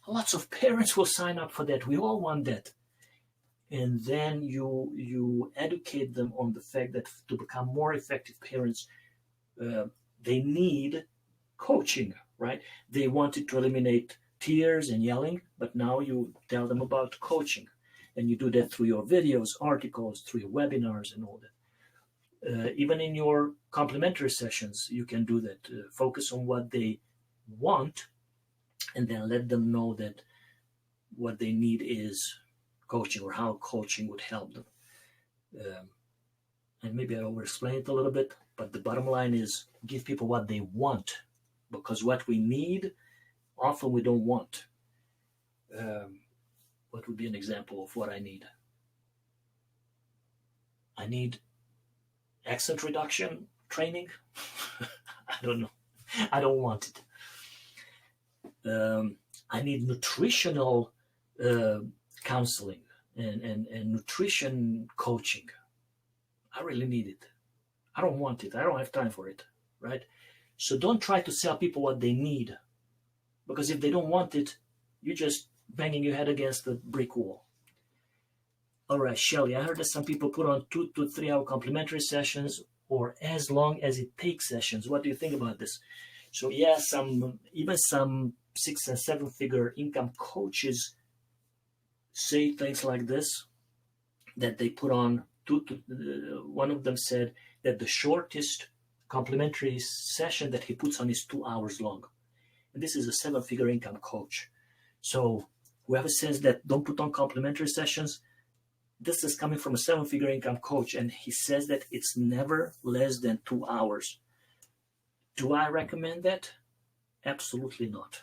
Lots of parents will sign up for that. We all want that. And then you educate them on the fact that to become more effective parents, they need coaching, right? They wanted to eliminate tears and yelling, but now you tell them about coaching. And you do that through your videos, articles, through your webinars and all that. Even in your complimentary sessions, you can do that. Focus on what they want, and then let them know that what they need is coaching, or how coaching would help them. And maybe I over-explained it a little bit, but the bottom line is give people what they want, because what we need, often we don't want. What would be an example of what I need? I need accent reduction training. I don't know. I don't want it. I need nutritional counseling and nutrition coaching. I really need it. I don't want it. I don't have time for it, right? So don't try to sell people what they need, because if they don't want it, you're just banging your head against the brick wall. All right, Shelly, I heard that some people put on 2 to 3 hour complimentary sessions, or as long as it takes sessions. What do you think about this? So yeah, even some 6 and 7 figure income coaches say things like this, that they put on one of them said that the shortest complimentary session that he puts on is 2 hours long. And this is a 7 figure income coach. So whoever says that don't put on complimentary sessions, this is coming from a 7 figure income coach, and he says that it's never less than 2 hours. Do I recommend that? Absolutely not.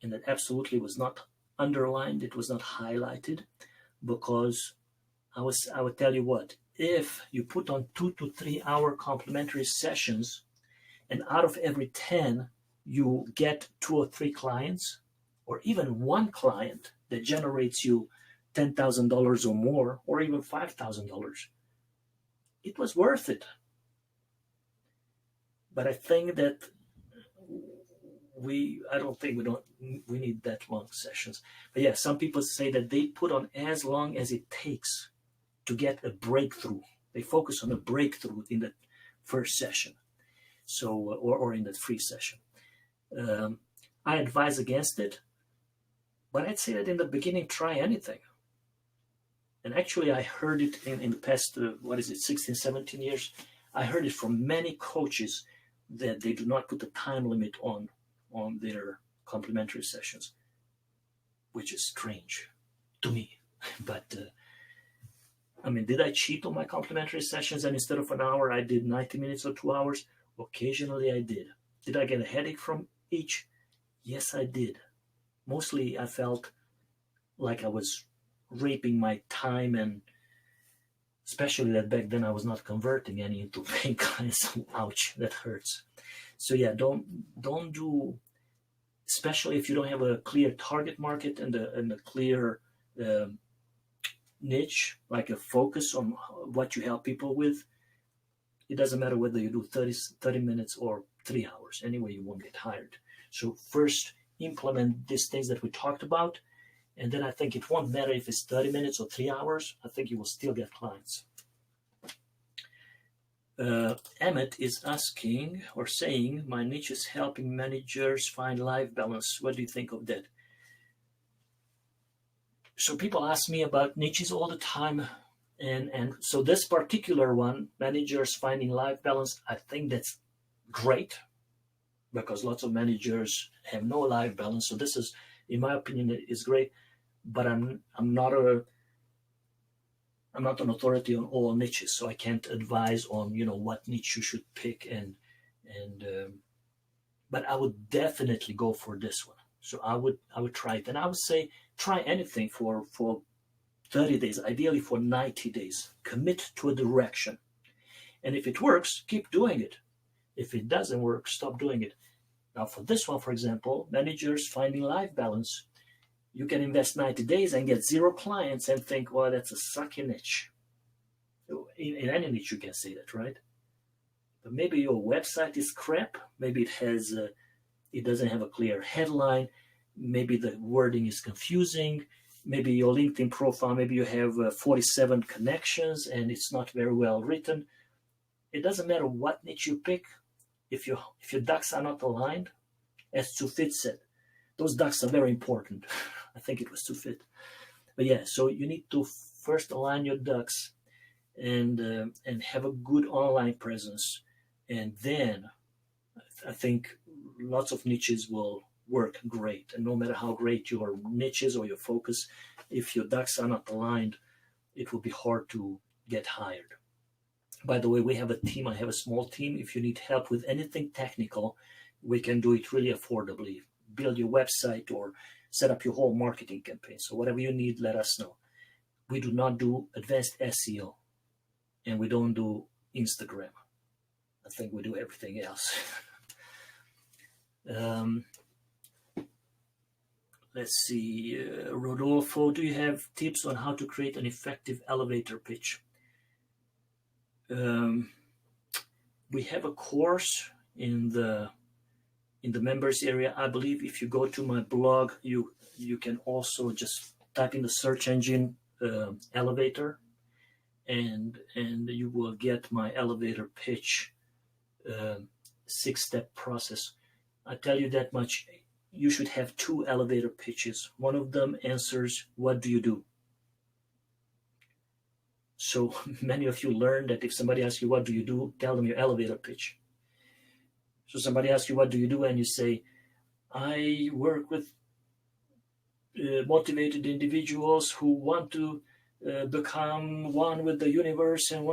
And that absolutely was not underlined, it was not highlighted, because I would tell you what, if you put on 2 to 3 hour complimentary sessions, and out of every 10 you get 2 or 3 clients, or even 1 client that generates you $10,000 or more, or even $5,000, it was worth it. But I think that we need that long sessions. But yeah, some people say that they put on as long as it takes to get a breakthrough. They focus on a breakthrough in the first session, so or in the free session. I advise against it, but I'd say that in the beginning, try anything. And actually, I heard it in the past, 16, 17 years, I heard it from many coaches that they do not put a time limit on their complimentary sessions, which is strange to me. But I mean, did I cheat on my complimentary sessions, and instead of an hour, I did 90 minutes or 2 hours? Occasionally I did. Did I get a headache from each? Yes, I did. Mostly I felt like I was raping my time, and especially that back then I was not converting any into paying clients. Ouch, that hurts. So yeah, don't do, especially if you don't have a clear target market and a clear niche, like a focus on what you help people with. It doesn't matter whether you do 30 minutes or 3 hours. Anyway, you won't get hired. So first, implement these things that we talked about, and then I think it won't matter if it's 30 minutes or 3 hours. I think you will still get clients. Emmett is asking or saying, my niche is helping managers find life balance. What do you think of that? So people ask me about niches all the time. And so this particular one, managers finding life balance, I think that's great, because lots of managers have no life balance. So this is, in my opinion, is great. But I'm not an authority on all niches, so I can't advise on what niche you should pick. But I would definitely go for this one. So I would try it, and I would say try anything for 30 days, ideally for 90 days. Commit to a direction. And if it works, keep doing it. If it doesn't work, stop doing it. Now for this one, for example, managers finding life balance. You can invest 90 days and get 0 clients and think, well, that's a sucky niche. In any niche you can say that, right? But maybe your website is crap. Maybe it doesn't have a clear headline. Maybe the wording is confusing. Maybe your LinkedIn profile, maybe you have 47 connections and it's not very well written. It doesn't matter what niche you pick. If your ducks are not aligned, as Sufit said, those ducks are very important. I think it was Sufit. But yeah, so you need to first align your ducks and have a good online presence. And then I think lots of niches will work great. And no matter how great your niche is or your focus, if your ducks are not aligned, it will be hard to get hired. By the way, we have a team. I have a small team. If you need help with anything technical, we can do it really affordably. Build your website or set up your whole marketing campaign. So whatever you need, let us know. We do not do advanced SEO, and we don't do Instagram. I think we do everything else. Let's see, Rodolfo, do you have tips on how to create an effective elevator pitch? We have a course in the members area. I believe if you go to my blog, you can also just type in the search engine elevator, and you will get my elevator pitch 6-step process. I tell you that much. You should have 2 elevator pitches. One of them answers, what do you do? So many of you learn that if somebody asks you, what do you do? Tell them your elevator pitch. So somebody asks you, what do you do? And you say, I work with motivated individuals who want to become one with the universe, and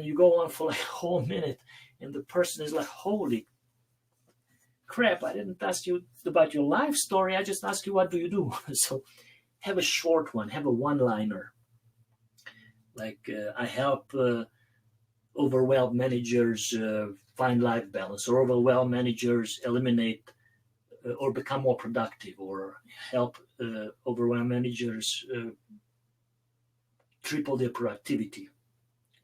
you go on for like a whole minute. And the person is like, holy crap, I didn't ask you about your life story. I just asked you, what do you do? So have a short one, have a one-liner. Like, I help overwhelmed managers find life balance, or overwhelmed managers eliminate or become more productive, or help overwhelmed managers triple their productivity,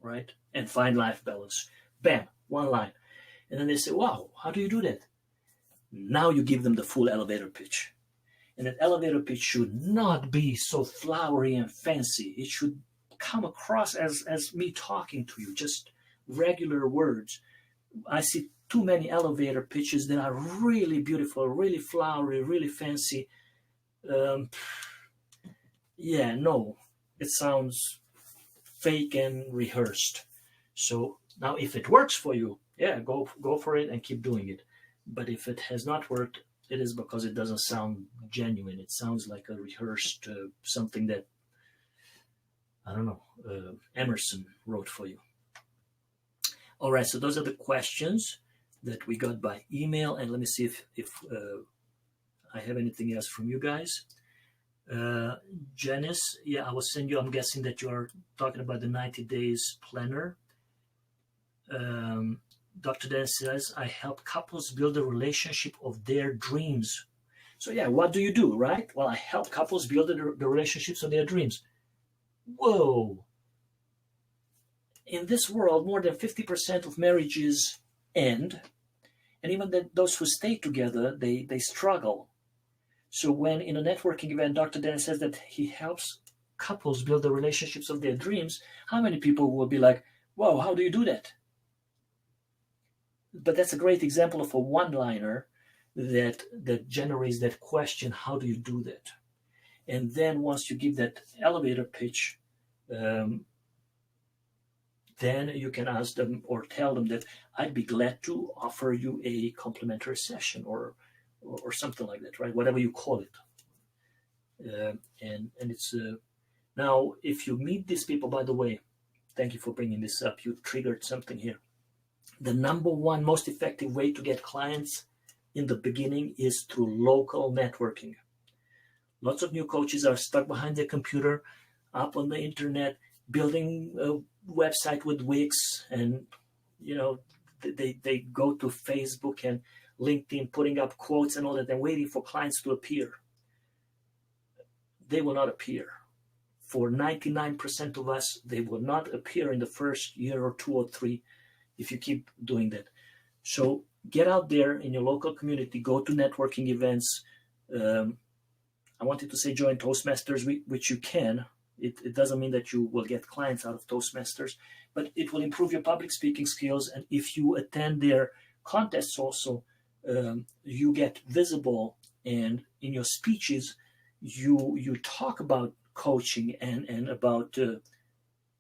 right? And find life balance. Bam, one line. And then they say, wow, how do you do that? Now you give them the full elevator pitch. And that elevator pitch should not be so flowery and fancy. It should come across as me talking to you, just regular words. I see too many elevator pitches that are really beautiful, really flowery, really fancy. Yeah, no, it sounds fake and rehearsed. So now if it works for you, yeah, go for it and keep doing it. But if it has not worked, it is because it doesn't sound genuine. It sounds like a rehearsed something that, I don't know, Emerson wrote for you. All right, so those are the questions that we got by email. And let me see if I have anything else from you guys. Janice, yeah, I will send you, I'm guessing that you are talking about the 90 days planner. Dr. Dan says, I help couples build a relationship of their dreams. So yeah, what do you do, right? Well, I help couples build the relationships of their dreams. Whoa. In this world, more than 50% of marriages end. And even those who stay together, they struggle. So when in a networking event, Dr. Dan says that he helps couples build the relationships of their dreams, how many people will be like, whoa, how do you do that? But that's a great example of a one-liner that generates that question, how do you do that? And then once you give that elevator pitch, then you can ask them or tell them that I'd be glad to offer you a complimentary session or something like that, right? Whatever you call it. And it's now, if you meet these people, by the way, thank you for bringing this up. You triggered something here. The number one most effective way to get clients in the beginning is through local networking. Lots of new coaches are stuck behind their computer, up on the internet, building a website with Wix, and they go to Facebook and LinkedIn, putting up quotes and all that, and waiting for clients to appear. They will not appear. For 99% of us, they will not appear in the first year or 2 or 3 if you keep doing that. So get out there in your local community, go to networking events. I wanted to say join Toastmasters, which you can. It doesn't mean that you will get clients out of Toastmasters, but it will improve your public speaking skills. And if you attend their contests also, you get visible, and in your speeches, you talk about coaching and about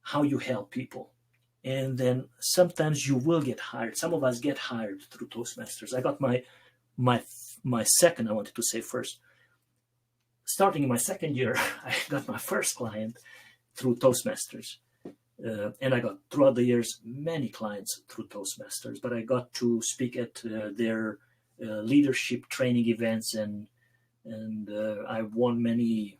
how you help people. And then sometimes you will get hired. Some of us get hired through Toastmasters. I got my second, I wanted to say first. Starting in my second year, I got my first client through Toastmasters. And I got, throughout the years, many clients through Toastmasters. But I got to speak at their leadership training events, and I won many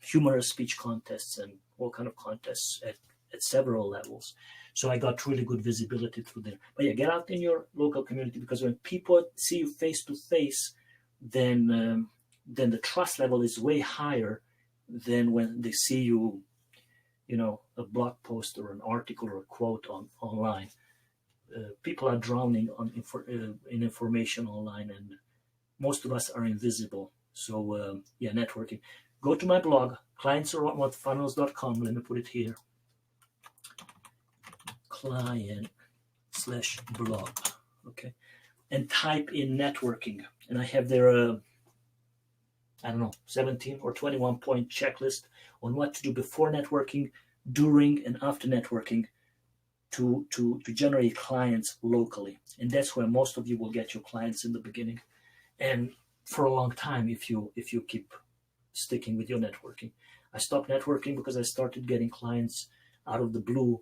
humorous speech contests and all kind of contests at several levels. So I got really good visibility through there. But yeah, get out in your local community, because when people see you face to face, then the trust level is way higher than when they see you, a blog post or an article or a quote online. People are drowning in information online, and most of us are invisible. So networking. Go to my blog, clients.funnels.com. Let me put it here. Client/blog. Okay. And type in networking. And I have there 17 or 21 point checklist on what to do before networking, during and after networking to generate clients locally. And that's where most of you will get your clients in the beginning, and for a long time if you keep sticking with your networking. I stopped networking because I started getting clients out of the blue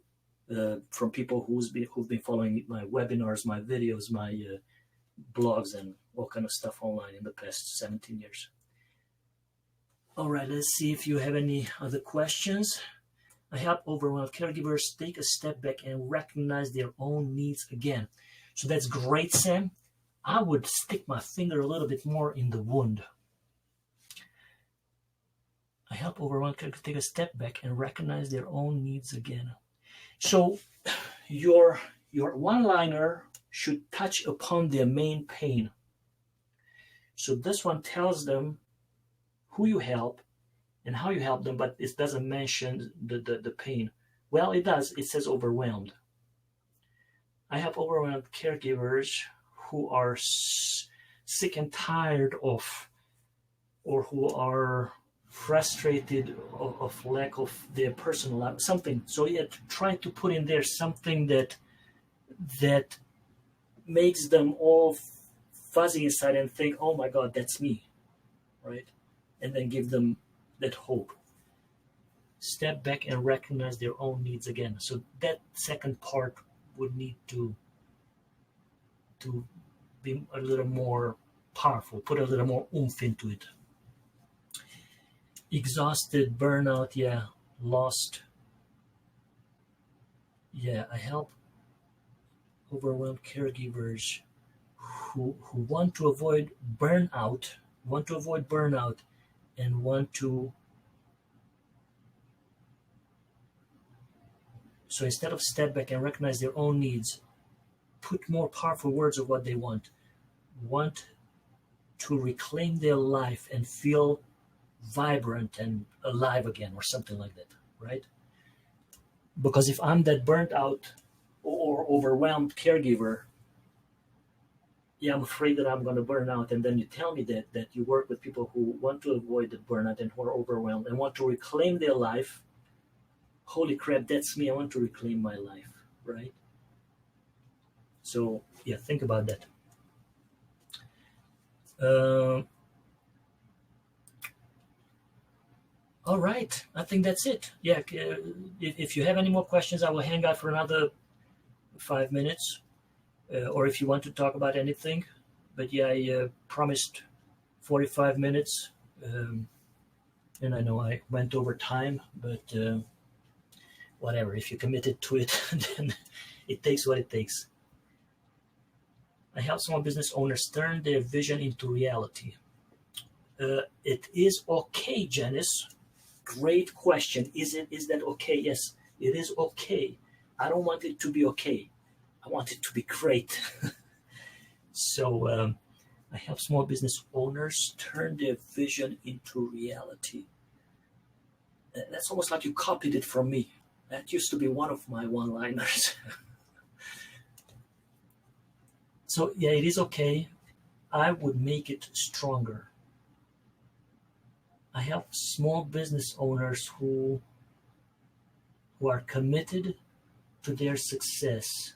from people who've been following my webinars, my videos, my blogs, and all kind of stuff online in the past 17 years. All right, let's see if you have any other questions. I help overwhelmed caregivers take a step back and recognize their own needs again. So that's great, Sam. I would stick my finger a little bit more in the wound. I help overwhelmed caregivers take a step back and recognize their own needs again. So your one-liner should touch upon their main pain. So this one tells them who you help and how you help them, but it doesn't mention the pain. Well, it does. It says overwhelmed. I help overwhelmed caregivers who are sick and tired of, or who are frustrated of lack of their personal life, something. So you try to put in there something that makes them all fuzzy inside and think, oh my God, that's me, right? And then give them that hope. Step back and recognize their own needs again. So that second part would need to be a little more powerful, put a little more oomph into it. Exhausted, burnout, lost. I help overwhelmed caregivers who want to avoid burnout, and want to, so instead of step back and recognize their own needs, put more powerful words of what they want to reclaim their life and feel vibrant and alive again, or something like that, right? Because if I'm that burnt out or overwhelmed caregiver, I'm afraid that I'm going to burn out. And then you tell me that you work with people who want to avoid the burnout and who are overwhelmed and want to reclaim their life. Holy crap, that's me. I want to reclaim my life, right? So think about that. All right, I think that's it. If you have any more questions, I will hang out for another 5 minutes. Or if you want to talk about anything. But I promised 45 minutes. And I know I went over time, but whatever. If you're committed to it, then it takes what it takes. I help small business owners turn their vision into reality. It is okay, Janice. Great question. Is that okay? Yes, it is okay. I don't want it to be okay. I want it to be great. So I help small business owners turn their vision into reality. That's almost like you copied it from me. That used to be one of my one-liners. So yeah, it is okay. I would make it stronger. I help small business owners who are committed to their success.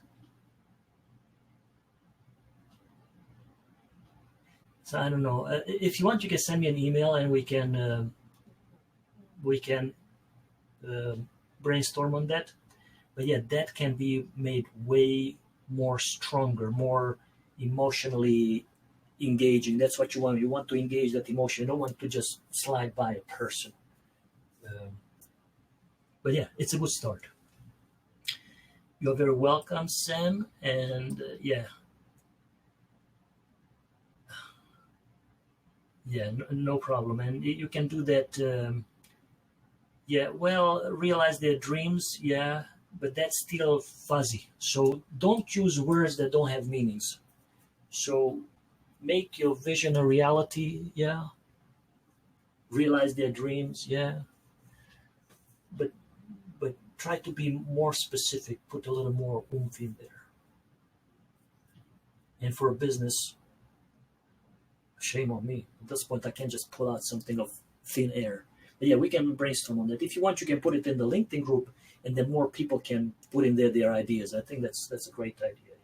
So I don't know. If you want, you can send me an email and we can brainstorm on that. But yeah, that can be made way more stronger, more emotionally engaging. That's what you want. You want to engage that emotion. You don't want to just slide by a person. But yeah, it's a good start. You're very welcome, Sam. And yeah, no problem. And you can do that. Yeah, well, realize their dreams. Yeah, but that's still fuzzy. So don't use words that don't have meanings. So make your vision a reality. Yeah. Realize their dreams. Yeah. But try to be more specific. Put a little more oomph in there. And for a business, shame on me. At this point, I can't just pull out something of thin air. But yeah, we can brainstorm on that. If you want, you can put it in the LinkedIn group, and then more people can put in there their ideas. I think that's a great idea.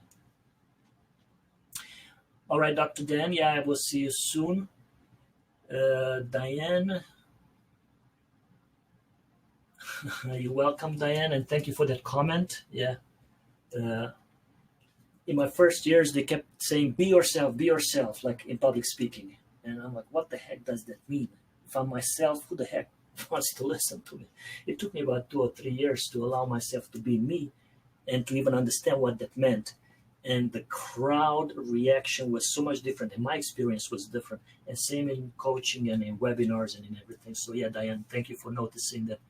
All right, Dr. Dan. Yeah, I will see you soon. Diane, you're welcome, Diane, and thank you for that comment. Yeah. In my first years, they kept saying, be yourself, like in public speaking. And I'm like, what the heck does that mean? If I'm myself, who the heck wants to listen to me? It took me about 2 or 3 years to allow myself to be me and to even understand what that meant. And the crowd reaction was so much different, and my experience was different. And same in coaching and in webinars and in everything. So yeah, Diane, thank you for noticing that.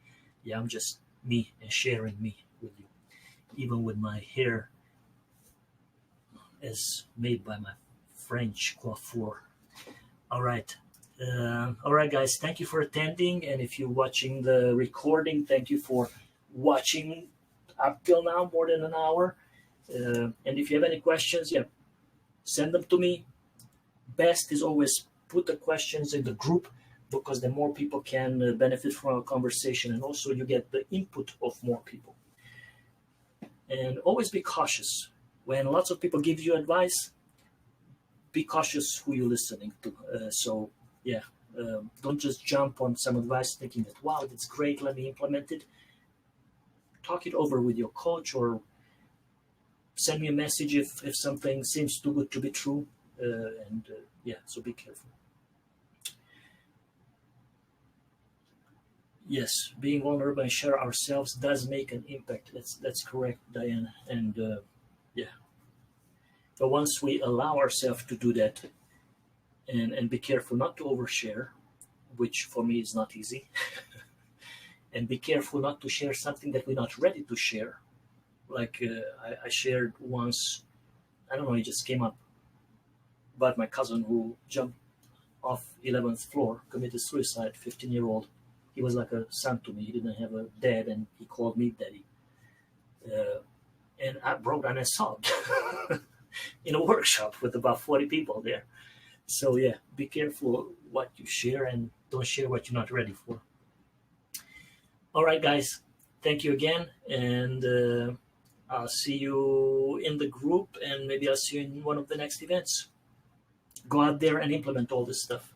Yeah, I'm just me and sharing me with you, even with my hair as made by my French coiffeur. All right. All right, guys, thank you for attending. And if you're watching the recording, thank you for watching up till now, more than an hour. And if you have any questions, yeah, send them to me. Best is always put the questions in the group, because the more people can benefit from our conversation, and also you get the input of more people. And always be cautious. When lots of people give you advice, be cautious who you're listening to. Don't just jump on some advice thinking that, wow, that's great, let me implement it. Talk it over with your coach, or send me a message if something seems too good to be true. So be careful. Yes, being vulnerable and share ourselves does make an impact. That's correct, Diane. And but once we allow ourselves to do that, and be careful not to overshare, which for me is not easy, and be careful not to share something that we're not ready to share. Like I shared once, I don't know, it just came up about my cousin who jumped off 11th floor, committed suicide, 15-year-old. He was like a son to me. He didn't have a dad, and he called me daddy. And I broke down and sobbed in a workshop with about 40 people there. So yeah, be careful what you share, and don't share what you're not ready for. All right, guys, thank you again, and I'll see you in the group, and maybe I'll see you in one of the next events. Go out there and implement all this stuff.